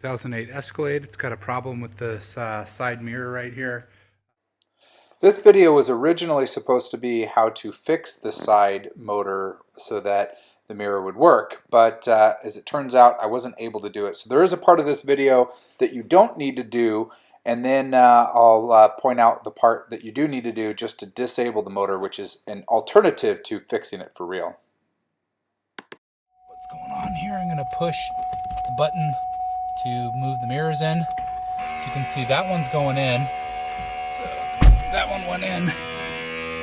2008 Escalade. It's got a problem with this side mirror right here. This video was originally supposed to be how to fix the side motor so that the mirror would work, but as it turns out, I wasn't able to do it. So there is a part of this video that you don't need to do, and then I'll point out the part that you do need to do just to disable the motor, which is an alternative to fixing it for real. What's going on here? I'm going to push the button to move the mirrors in. So you can see that one's going in. So that one went in.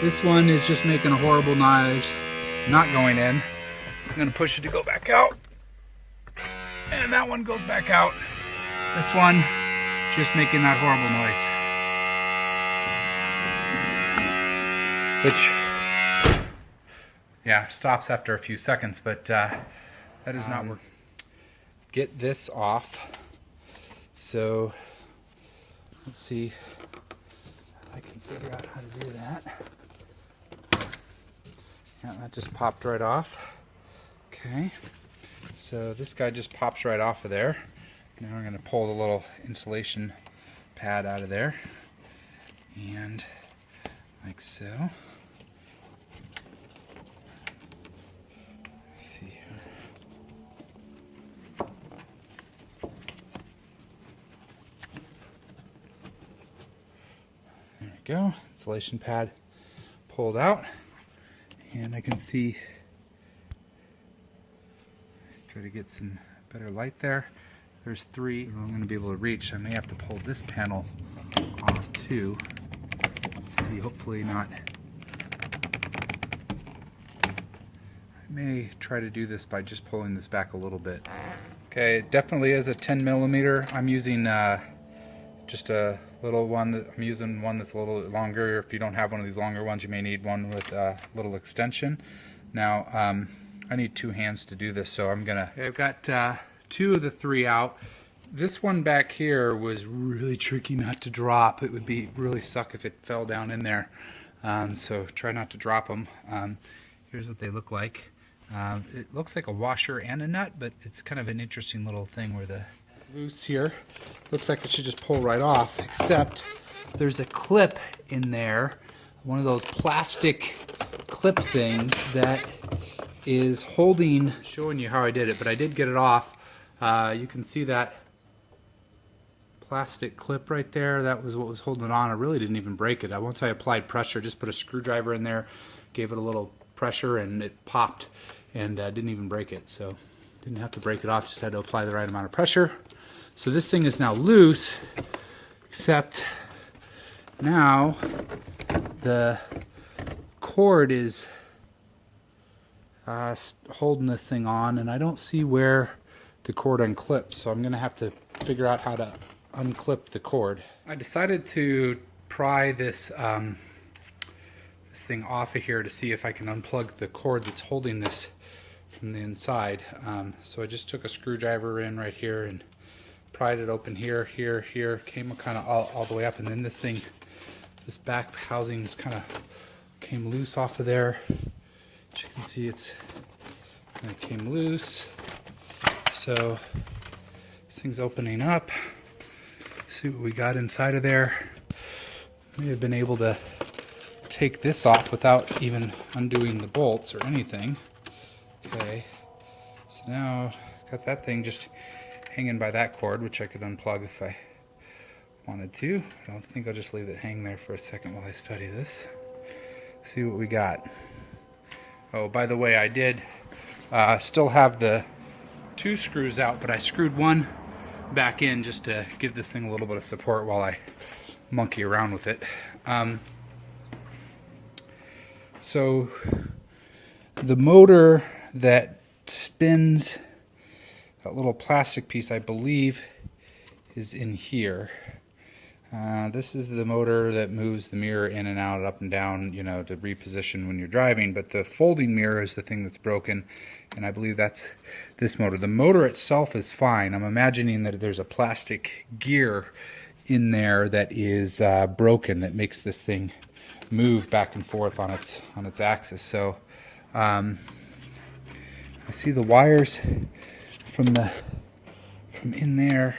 This one is just making a horrible noise, not going in. I'm going to push it to go back out. And that one goes back out. This one just making that horrible noise. Which, yeah, stops after a few seconds, but that is not working. Get this off. So let's see if I can figure out how to do that. Yeah, that just popped right off. Okay, so this guy just pops right off of there. Now I'm going to pull the little insulation pad out of there, and like so. Let's see here. There we go. Insulation pad pulled out, and I can see. Try to get some better light there. There's three I'm going to be able to reach. I may have to pull this panel off too. Let's see, hopefully not. I may try to do this by just pulling this back a little bit. Okay, it definitely is a 10 millimeter. I'm using just a little one. I'm using one that's a little longer. If you don't have one of these longer ones, you may need one with a little extension. Now, I need two hands to do this, so I'm gonna. I've got two of the three out. This one back here was really tricky not to drop. It would be really suck if it fell down in there. So try not to drop them. Here's what they look like. It looks like a washer and a nut, but it's kind of an interesting little thing where the loose here looks like it should just pull right off, except there's a clip in there, one of those plastic clip things that is holding, showing you how I did it, but I did get it off. You can see that plastic clip right there. That was what was holding it on. I really didn't even break it. Once I applied pressure, just put a screwdriver in there, gave it a little pressure, and it popped, and didn't even break it. So didn't have to break it off, just had to apply the right amount of pressure. So this thing is now loose, except now the cord is holding this thing on, and I don't see where the cord unclips, so I'm gonna have to figure out how to unclip the cord. I decided to pry this this thing off of here to see if I can unplug the cord that's holding this from the inside. So I just took a screwdriver in right here and pried it open here, here, came kind of all the way up, and then this thing, this back housing is kind of came loose off of there. As you can see, it came loose. So this thing's opening up. See what we got inside of there. May have been able to take this off without even undoing the bolts or anything. Okay, so now got that thing just hanging by that cord, which I could unplug if I wanted to. I don't think I'll just leave it hang there for a second while I study this. See what we got. Oh, by the way, I did still have the two screws out, but I screwed one back in just to give this thing a little bit of support while I monkey around with it. So the motor that spins that little plastic piece, I believe, is in here. This is the motor that moves the mirror in and out, up and down, you know, to reposition when you're driving. But the folding mirror is the thing that's broken, and I believe that's this motor. The motor itself is fine. I'm imagining that there's a plastic gear in there that is broken, that makes this thing move back and forth on its axis. So I see the wires from from in there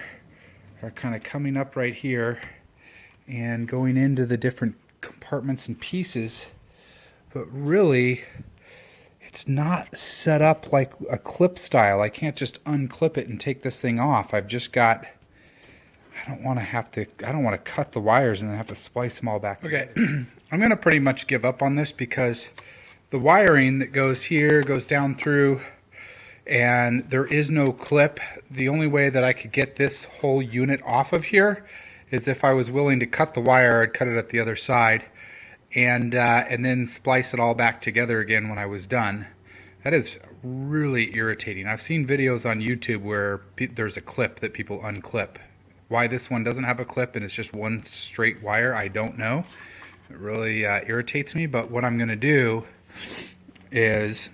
are kind of coming up right here and going into the different compartments and pieces, but really it's not set up like a clip style. I can't just unclip it and take this thing off. I've just got, I don't want to cut the wires and then have to splice them all back together. Okay, I'm going to pretty much give up on this because the wiring that goes here goes down through, and there is no clip. The only way that I could get this whole unit off of here is if I was willing to cut the wire. I'd cut it at the other side and then splice it all back together again when I was done. That is really irritating. I've seen videos on YouTube where there's a clip that people unclip. Why this one doesn't have a clip and it's just one straight wire, I don't know. It really irritates me, but what I'm going to do is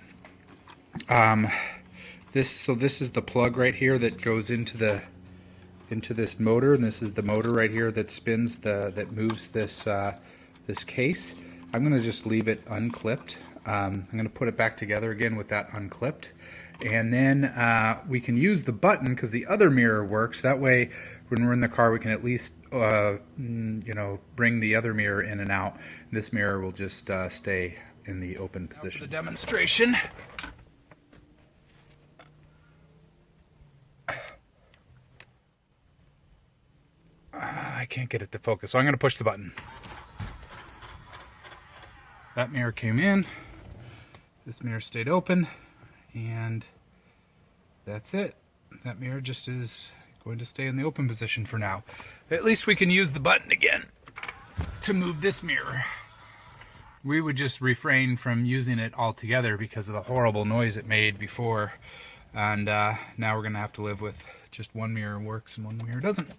this is the plug right here that goes into this motor, and this is the motor right here that spins that moves this this case. I'm going to just leave it unclipped. I'm going to put it back together again with that unclipped, and then we can use the button because the other mirror works. That way when we're in the car we can at least you know, bring the other mirror in and out. This mirror will just stay in the open position. Now for the demonstration. I can't get it to focus, so I'm going to push the button. That mirror came in, this mirror stayed open, and that's it. That mirror just is going to stay in the open position for now. At least we can use the button again to move this mirror. We would just refrain from using it altogether because of the horrible noise it made before, and now we're going to have to live with just one mirror works and one mirror doesn't.